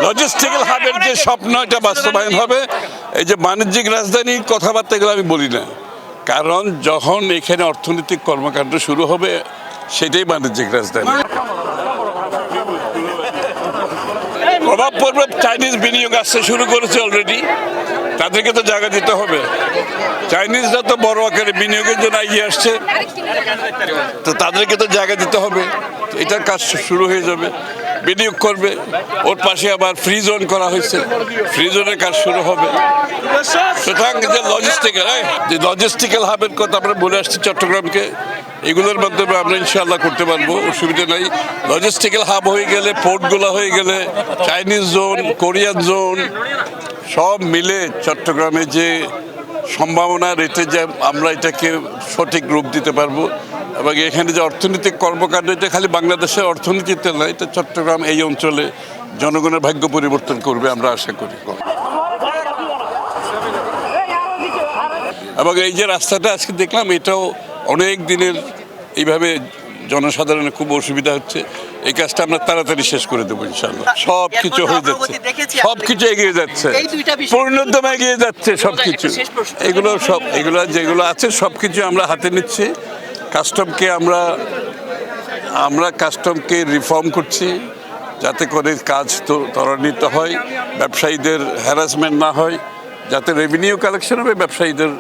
Logistical হাবের যে স্বপ্ন এটা বাস্তবায়ন হবে। এই যে বাণিজ্যিক রাজধানীর কথাবার্তাগুলো আমি বলি না, কারণ যখন এখানে অর্থনৈতিক কর্মকাণ্ড শুরু হবে সেটাই বাণিজ্যিক রাজধানী। প্রভাব পড়বে, চাইনিজ বিনিয়োগ আসতে শুরু করেছে অলরেডি, তাদেরকে তো জায়গা দিতে হবে। চাইনিজরা তো বড় আকারে বিনিয়োগের জন্য এগিয়ে আসছে, তো তাদেরকে তো জায়গা দিতে হবে। এটার কাজ শুরু হয়ে যাবে, বিনিয়োগ করবে। ওর পাশে আবার ফ্রি জোন করা হয়েছে, ফ্রি জোনের কাজ শুরু হবে। সুতরাং যে লজিস্টিক্যাল হাবের কথা আমরা বলে আসছি চট্টগ্রামকে, এগুলোর মাধ্যমে আমরা ইনশাআল্লাহ করতে পারবো, অসুবিধা নাই। লজিস্টিক্যাল হাব হয়ে গেলে, পোর্টগুলো হয়ে গেলে, চাইনিজ জোন, কোরিয়ান জোন সব মিলে চট্টগ্রামে যে সম্ভাবনা, রেটে যে আমরা এটাকে সঠিক রূপ দিতে পারবো। এবং এখানে যে অর্থনৈতিক কর্মকাণ্ড, এটা খালি বাংলাদেশের অর্থনীতিতে নয়, এটা চট্টগ্রাম এই অঞ্চলে জনগণের ভাগ্য পরিবর্তন করবে আমরা আশা করি। এবং এই যে রাস্তাটা আজকে দেখলাম, এটাও অনেক দিনের এইভাবে জনসাধারণের খুব অসুবিধা হচ্ছে। এই কাজটা আমরা তাড়াতাড়ি শেষ করে দেবো ইনশাআল্লাহ। সব কিছু হয়ে যাচ্ছে, সব কিছু এগিয়ে যাচ্ছে, পূর্ণোদ্যমে এগিয়ে যাচ্ছে সব কিছু। এগুলো যেগুলো আছে সব কিছু আমরা হাতে নিচ্ছি। কাস্টমকে রিফর্ম করছি, যাতে করে কাজ ত্বরান্বিত হয়, ব্যবসায়ীদের হ্যারাসমেন্ট না হয়, যাতে রেভিনিউ কালেকশন হবে, ব্যবসায়ীদের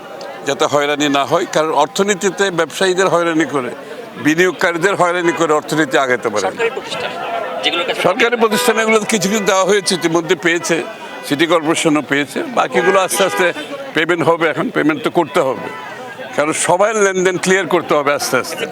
যাতে হয়রানি না হয়। কারণ অর্থনীতিতে ব্যবসায়ীদের হয়রানি করে, বিনিয়োগকারীদের হয়রানি করে অর্থনীতি আগাতে পারে। সরকারি প্রতিষ্ঠান এগুলো কিছু কিছু দেওয়া হয়েছে, ইতিমধ্যে পেয়েছে, সিটি কর্পোরেশনও পেয়েছে। বাকিগুলো আস্তে আস্তে পেমেন্ট হবে। এখন পেমেন্ট তো করতে হবে, কারণ সবাই লেনদেন ক্লিয়ার করতে হবে আস্তে আস্তে।